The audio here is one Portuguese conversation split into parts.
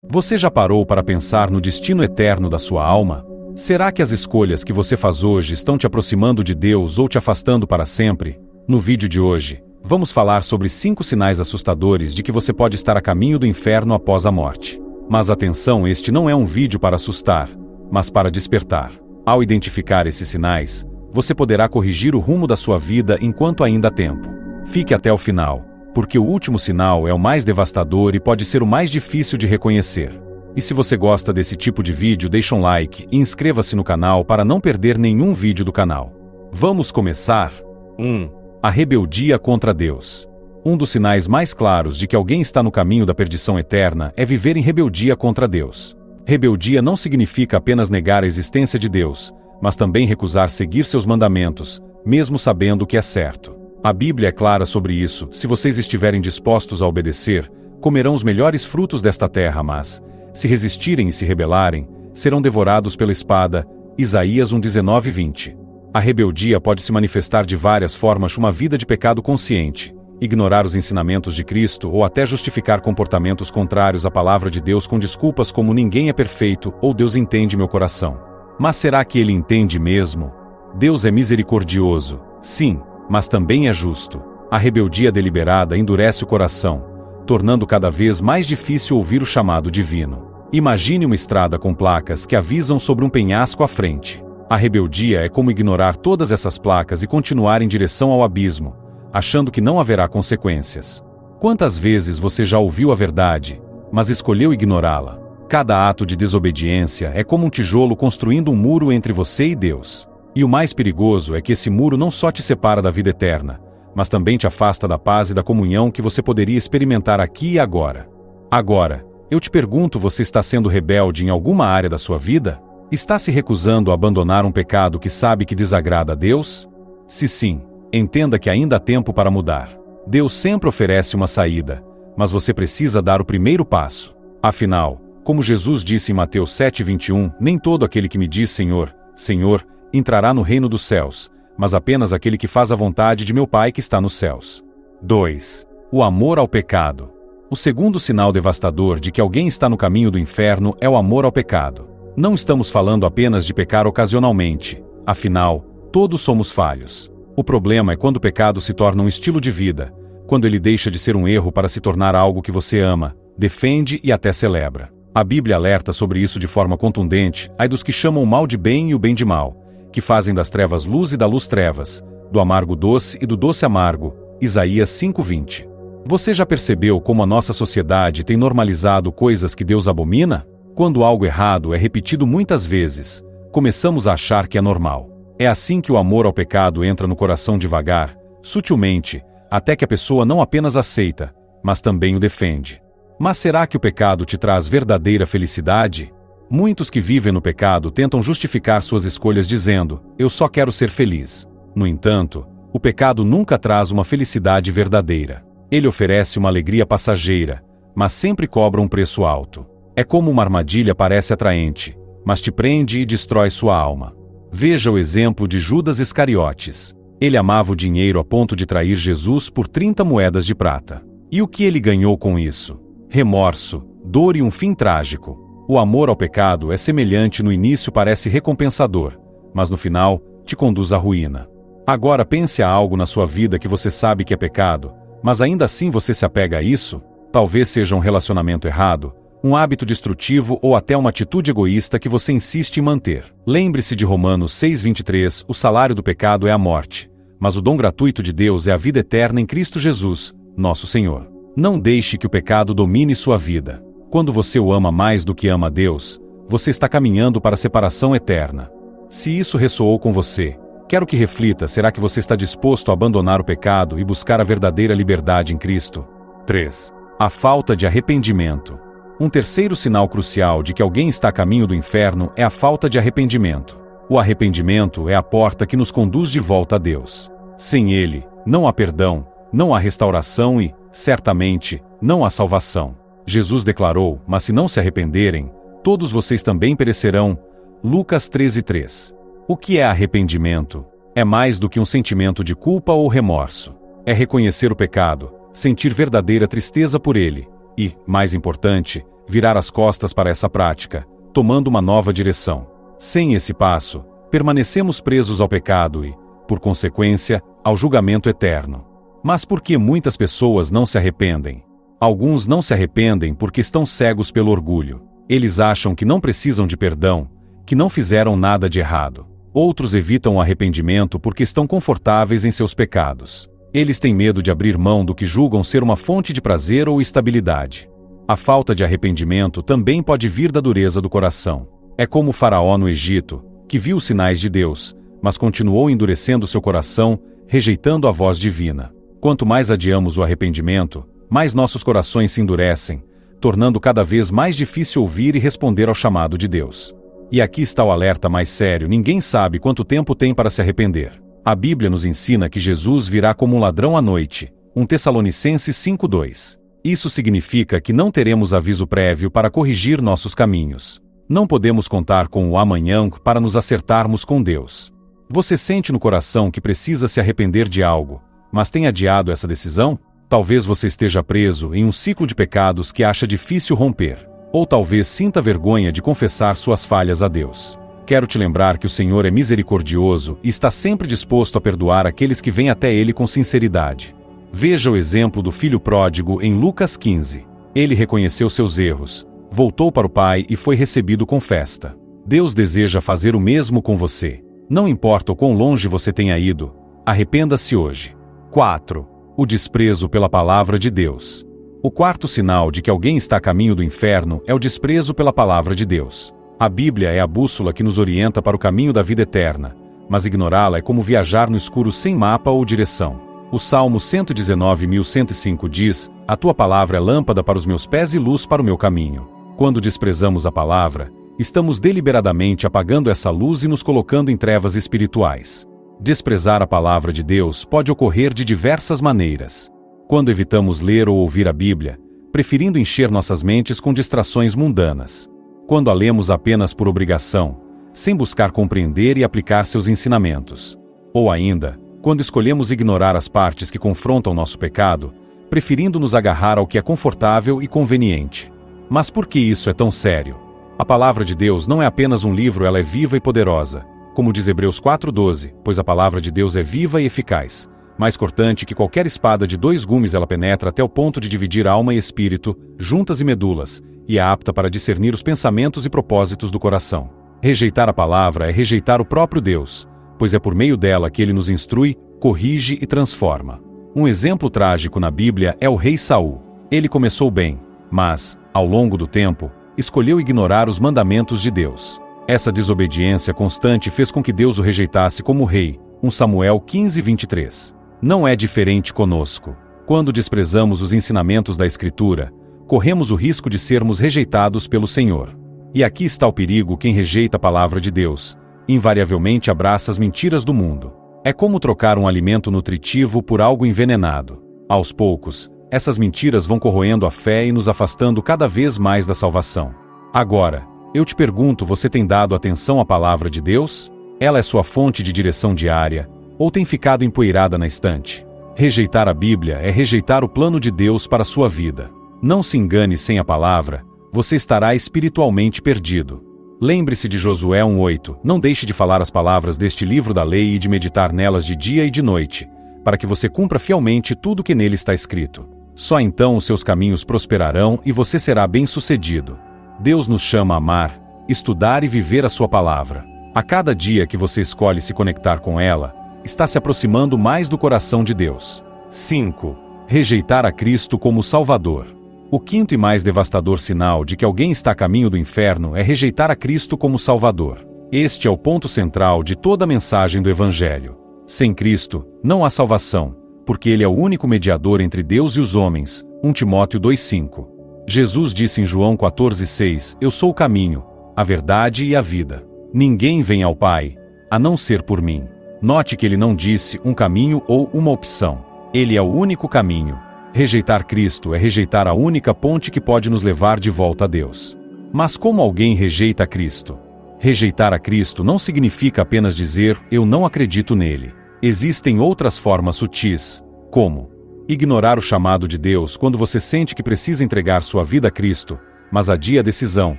Você já parou para pensar no destino eterno da sua alma? Será que as escolhas que você faz hoje estão te aproximando de Deus ou te afastando para sempre? No vídeo de hoje, vamos falar sobre 5 sinais assustadores de que você pode estar a caminho do inferno após a morte. Mas atenção, este não é um vídeo para assustar, mas para despertar. Ao identificar esses sinais, você poderá corrigir o rumo da sua vida enquanto ainda há tempo. Fique até o final, porque o último sinal é o mais devastador e pode ser o mais difícil de reconhecer. E se você gosta desse tipo de vídeo, deixa um like e inscreva-se no canal para não perder nenhum vídeo do canal. Vamos começar? 1. A rebeldia contra Deus. Um dos sinais mais claros de que alguém está no caminho da perdição eterna é viver em rebeldia contra Deus. Rebeldia não significa apenas negar a existência de Deus, mas também recusar seguir seus mandamentos, mesmo sabendo o que é certo. A Bíblia é clara sobre isso: se vocês estiverem dispostos a obedecer, comerão os melhores frutos desta terra, mas, se resistirem e se rebelarem, serão devorados pela espada. Isaías 1:19-20. A rebeldia pode se manifestar de várias formas: uma vida de pecado consciente, ignorar os ensinamentos de Cristo ou até justificar comportamentos contrários à palavra de Deus com desculpas como "ninguém é perfeito" ou "Deus entende meu coração". Mas será que Ele entende mesmo? Deus é misericordioso, sim, mas também é justo. A rebeldia deliberada endurece o coração, tornando cada vez mais difícil ouvir o chamado divino. Imagine uma estrada com placas que avisam sobre um penhasco à frente. A rebeldia é como ignorar todas essas placas e continuar em direção ao abismo, achando que não haverá consequências. Quantas vezes você já ouviu a verdade, mas escolheu ignorá-la? Cada ato de desobediência é como um tijolo construindo um muro entre você e Deus. E o mais perigoso é que esse muro não só te separa da vida eterna, mas também te afasta da paz e da comunhão que você poderia experimentar aqui e agora. Agora, eu te pergunto: você está sendo rebelde em alguma área da sua vida? Está se recusando a abandonar um pecado que sabe que desagrada a Deus? Se sim, entenda que ainda há tempo para mudar. Deus sempre oferece uma saída, mas você precisa dar o primeiro passo. Afinal, como Jesus disse em Mateus 7:21, nem todo aquele que me diz Senhor, Senhor, entrará no reino dos céus, mas apenas aquele que faz a vontade de meu Pai que está nos céus. 2. O amor ao pecado. O segundo sinal devastador de que alguém está no caminho do inferno é o amor ao pecado. Não estamos falando apenas de pecar ocasionalmente, afinal, todos somos falhos. O problema é quando o pecado se torna um estilo de vida, quando ele deixa de ser um erro para se tornar algo que você ama, defende e até celebra. A Bíblia alerta sobre isso de forma contundente: ai dos que chamam o mal de bem e o bem de mal, que fazem das trevas luz e da luz trevas, do amargo doce e do doce amargo. Isaías 5:20. Você já percebeu como a nossa sociedade tem normalizado coisas que Deus abomina? Quando algo errado é repetido muitas vezes, começamos a achar que é normal. É assim que o amor ao pecado entra no coração devagar, sutilmente, até que a pessoa não apenas aceita, mas também o defende. Mas será que o pecado te traz verdadeira felicidade? Muitos que vivem no pecado tentam justificar suas escolhas dizendo: eu só quero ser feliz. No entanto, o pecado nunca traz uma felicidade verdadeira. Ele oferece uma alegria passageira, mas sempre cobra um preço alto. É como uma armadilha: parece atraente, mas te prende e destrói sua alma. Veja o exemplo de Judas Iscariotes. Ele amava o dinheiro a ponto de trair Jesus por 30 moedas de prata. E o que ele ganhou com isso? Remorso, dor e um fim trágico. O amor ao pecado é semelhante: no início parece recompensador, mas no final, te conduz à ruína. Agora pense a algo na sua vida que você sabe que é pecado, mas ainda assim você se apega a isso? Talvez seja um relacionamento errado, um hábito destrutivo ou até uma atitude egoísta que você insiste em manter. Lembre-se de Romanos 6:23, o salário do pecado é a morte, mas o dom gratuito de Deus é a vida eterna em Cristo Jesus, nosso Senhor. Não deixe que o pecado domine sua vida. Quando você o ama mais do que ama a Deus, você está caminhando para a separação eterna. Se isso ressoou com você, quero que reflita: será que você está disposto a abandonar o pecado e buscar a verdadeira liberdade em Cristo? 3. A falta de arrependimento. Um terceiro sinal crucial de que alguém está a caminho do inferno é a falta de arrependimento. O arrependimento é a porta que nos conduz de volta a Deus. Sem ele, não há perdão, não há restauração e, certamente, não há salvação. Jesus declarou: mas se não se arrependerem, todos vocês também perecerão. Lucas 13:3. O que é arrependimento? É mais do que um sentimento de culpa ou remorso. É reconhecer o pecado, sentir verdadeira tristeza por ele e, mais importante, virar as costas para essa prática, tomando uma nova direção. Sem esse passo, permanecemos presos ao pecado e, por consequência, ao julgamento eterno. Mas por que muitas pessoas não se arrependem? Alguns não se arrependem porque estão cegos pelo orgulho. Eles acham que não precisam de perdão, que não fizeram nada de errado. Outros evitam o arrependimento porque estão confortáveis em seus pecados. Eles têm medo de abrir mão do que julgam ser uma fonte de prazer ou estabilidade. A falta de arrependimento também pode vir da dureza do coração. É como o faraó no Egito, que viu os sinais de Deus, mas continuou endurecendo seu coração, rejeitando a voz divina. Quanto mais adiamos o arrependimento, mais nossos corações se endurecem, tornando cada vez mais difícil ouvir e responder ao chamado de Deus. E aqui está o alerta mais sério: ninguém sabe quanto tempo tem para se arrepender. A Bíblia nos ensina que Jesus virá como um ladrão à noite, 1 Tessalonicenses 5:2. Isso significa que não teremos aviso prévio para corrigir nossos caminhos. Não podemos contar com o amanhã para nos acertarmos com Deus. Você sente no coração que precisa se arrepender de algo, mas tem adiado essa decisão? Talvez você esteja preso em um ciclo de pecados que acha difícil romper. Ou talvez sinta vergonha de confessar suas falhas a Deus. Quero te lembrar que o Senhor é misericordioso e está sempre disposto a perdoar aqueles que vêm até Ele com sinceridade. Veja o exemplo do filho pródigo em Lucas 15. Ele reconheceu seus erros, voltou para o Pai e foi recebido com festa. Deus deseja fazer o mesmo com você. Não importa o quão longe você tenha ido, arrependa-se hoje. 4. O desprezo pela palavra de Deus. O quarto sinal de que alguém está a caminho do inferno é o desprezo pela palavra de Deus. A Bíblia é a bússola que nos orienta para o caminho da vida eterna, mas ignorá-la é como viajar no escuro sem mapa ou direção. O Salmo 119.105 diz: "A tua palavra é lâmpada para os meus pés e luz para o meu caminho." Quando desprezamos a palavra, estamos deliberadamente apagando essa luz e nos colocando em trevas espirituais. Desprezar a palavra de Deus pode ocorrer de diversas maneiras. Quando evitamos ler ou ouvir a Bíblia, preferindo encher nossas mentes com distrações mundanas. Quando a lemos apenas por obrigação, sem buscar compreender e aplicar seus ensinamentos. Ou ainda, quando escolhemos ignorar as partes que confrontam nosso pecado, preferindo nos agarrar ao que é confortável e conveniente. Mas por que isso é tão sério? A palavra de Deus não é apenas um livro, ela é viva e poderosa, como diz Hebreus 4:12, pois a palavra de Deus é viva e eficaz, mais cortante que qualquer espada de 2 gumes, ela penetra até o ponto de dividir alma e espírito, juntas e medulas, e é apta para discernir os pensamentos e propósitos do coração. Rejeitar a palavra é rejeitar o próprio Deus, pois é por meio dela que ele nos instrui, corrige e transforma. Um exemplo trágico na Bíblia é o rei Saul. Ele começou bem, mas, ao longo do tempo, escolheu ignorar os mandamentos de Deus. Essa desobediência constante fez com que Deus o rejeitasse como rei, 1 Samuel 15:23. Não é diferente conosco. Quando desprezamos os ensinamentos da Escritura, corremos o risco de sermos rejeitados pelo Senhor. E aqui está o perigo: quem rejeita a palavra de Deus invariavelmente abraça as mentiras do mundo. É como trocar um alimento nutritivo por algo envenenado. Aos poucos, essas mentiras vão corroendo a fé e nos afastando cada vez mais da salvação. Agora, eu te pergunto: você tem dado atenção à palavra de Deus? Ela é sua fonte de direção diária, ou tem ficado empoeirada na estante? Rejeitar a Bíblia é rejeitar o plano de Deus para a sua vida. Não se engane: sem a palavra, você estará espiritualmente perdido. Lembre-se de Josué 1:8, não deixe de falar as palavras deste livro da lei e de meditar nelas de dia e de noite, para que você cumpra fielmente tudo o que nele está escrito. Só então os seus caminhos prosperarão e você será bem-sucedido. Deus nos chama a amar, estudar e viver a sua palavra. A cada dia que você escolhe se conectar com ela, está se aproximando mais do coração de Deus. 5. Rejeitar a Cristo como Salvador. O quinto e mais devastador sinal de que alguém está a caminho do inferno é rejeitar a Cristo como Salvador. Este é o ponto central de toda a mensagem do Evangelho. Sem Cristo, não há salvação, porque Ele é o único mediador entre Deus e os homens. 1 Timóteo 2:5. Jesus disse em João 14:6, "Eu sou o caminho, a verdade e a vida. Ninguém vem ao Pai, a não ser por mim." Note que ele não disse um caminho ou uma opção. Ele é o único caminho. Rejeitar Cristo é rejeitar a única ponte que pode nos levar de volta a Deus. Mas como alguém rejeita Cristo? Rejeitar a Cristo não significa apenas dizer, eu não acredito nele. Existem outras formas sutis, como ignorar o chamado de Deus quando você sente que precisa entregar sua vida a Cristo, mas adia a decisão,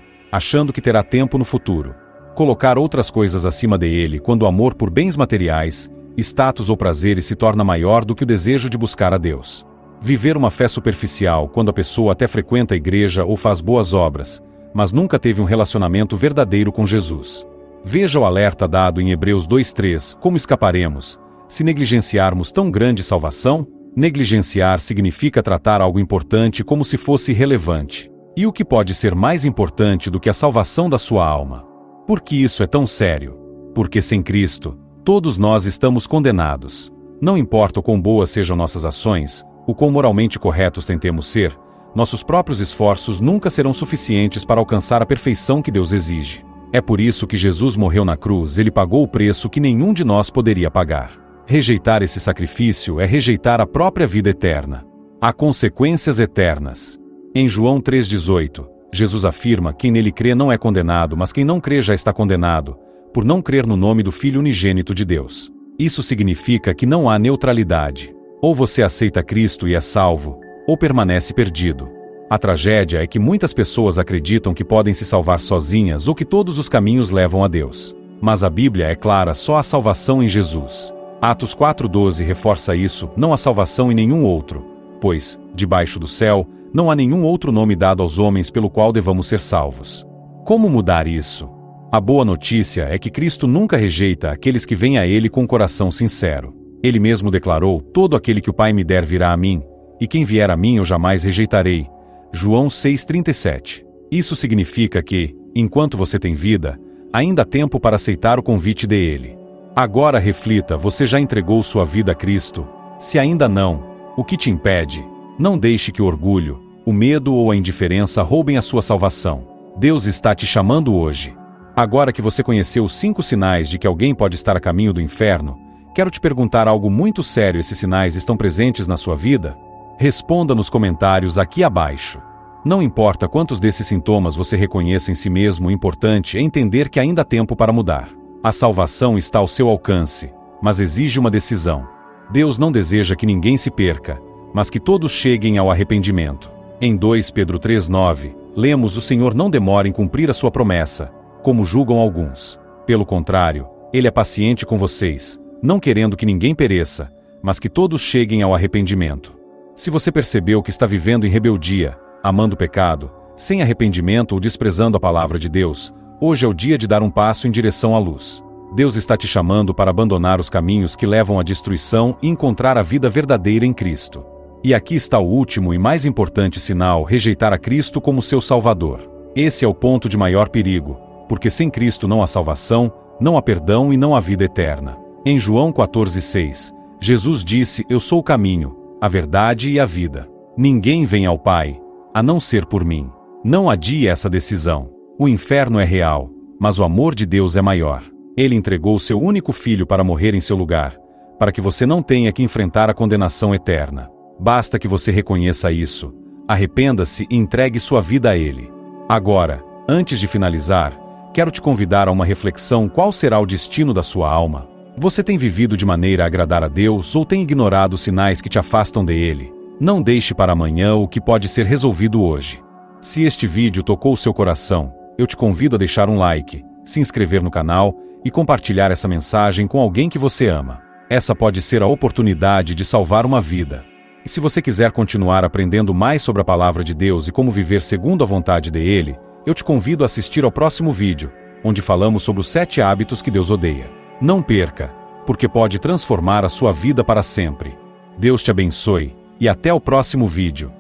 achando que terá tempo no futuro. Colocar outras coisas acima dele quando o amor por bens materiais, status ou prazeres se torna maior do que o desejo de buscar a Deus. Viver uma fé superficial quando a pessoa até frequenta a igreja ou faz boas obras, mas nunca teve um relacionamento verdadeiro com Jesus. Veja o alerta dado em Hebreus 2:3, como escaparemos, se negligenciarmos tão grande salvação? Negligenciar significa tratar algo importante como se fosse irrelevante. E o que pode ser mais importante do que a salvação da sua alma? Por que isso é tão sério? Porque sem Cristo, todos nós estamos condenados. Não importa o quão boas sejam nossas ações, o quão moralmente corretos tentemos ser, nossos próprios esforços nunca serão suficientes para alcançar a perfeição que Deus exige. É por isso que Jesus morreu na cruz, ele pagou o preço que nenhum de nós poderia pagar. Rejeitar esse sacrifício é rejeitar a própria vida eterna. Há consequências eternas. Em João 3,18, Jesus afirma: quem nele crê não é condenado, mas quem não crê já está condenado, por não crer no nome do Filho unigênito de Deus. Isso significa que não há neutralidade. Ou você aceita Cristo e é salvo, ou permanece perdido. A tragédia é que muitas pessoas acreditam que podem se salvar sozinhas ou que todos os caminhos levam a Deus. Mas a Bíblia é clara: só há salvação em Jesus. Atos 4,12 reforça isso: não há salvação em nenhum outro, pois, debaixo do céu, não há nenhum outro nome dado aos homens pelo qual devamos ser salvos. Como mudar isso? A boa notícia é que Cristo nunca rejeita aqueles que vêm a Ele com um coração sincero. Ele mesmo declarou: todo aquele que o Pai me der virá a mim, e quem vier a mim eu jamais rejeitarei. João 6,37. Isso significa que, enquanto você tem vida, ainda há tempo para aceitar o convite dele. Agora reflita: você já entregou sua vida a Cristo? Se ainda não, o que te impede? Não deixe que o orgulho, o medo ou a indiferença roubem a sua salvação. Deus está te chamando hoje. Agora que você conheceu os 5 sinais de que alguém pode estar a caminho do inferno, quero te perguntar algo muito sério: esses sinais estão presentes na sua vida? Responda nos comentários aqui abaixo. Não importa quantos desses sintomas você reconheça em si mesmo, o importante é entender que ainda há tempo para mudar. A salvação está ao seu alcance, mas exige uma decisão. Deus não deseja que ninguém se perca, mas que todos cheguem ao arrependimento. Em 2 Pedro 3,9, lemos: o Senhor não demora em cumprir a sua promessa, como julgam alguns. Pelo contrário, Ele é paciente com vocês, não querendo que ninguém pereça, mas que todos cheguem ao arrependimento. Se você percebeu que está vivendo em rebeldia, amando o pecado, sem arrependimento ou desprezando a palavra de Deus, hoje é o dia de dar um passo em direção à luz. Deus está te chamando para abandonar os caminhos que levam à destruição e encontrar a vida verdadeira em Cristo. E aqui está o último e mais importante sinal: rejeitar a Cristo como seu Salvador. Esse é o ponto de maior perigo, porque sem Cristo não há salvação, não há perdão e não há vida eterna. Em João 14,6, Jesus disse: eu sou o caminho, a verdade e a vida. Ninguém vem ao Pai, a não ser por mim. Não adie essa decisão. O inferno é real, mas o amor de Deus é maior. Ele entregou seu único filho para morrer em seu lugar, para que você não tenha que enfrentar a condenação eterna. Basta que você reconheça isso, arrependa-se e entregue sua vida a Ele. Agora, antes de finalizar, quero te convidar a uma reflexão: qual será o destino da sua alma? Você tem vivido de maneira a agradar a Deus ou tem ignorado os sinais que te afastam dele? Não deixe para amanhã o que pode ser resolvido hoje. Se este vídeo tocou o seu coração, eu te convido a deixar um like, se inscrever no canal e compartilhar essa mensagem com alguém que você ama. Essa pode ser a oportunidade de salvar uma vida. E se você quiser continuar aprendendo mais sobre a palavra de Deus e como viver segundo a vontade dele, eu te convido a assistir ao próximo vídeo, onde falamos sobre os 7 hábitos que Deus odeia. Não perca, porque pode transformar a sua vida para sempre. Deus te abençoe e até o próximo vídeo.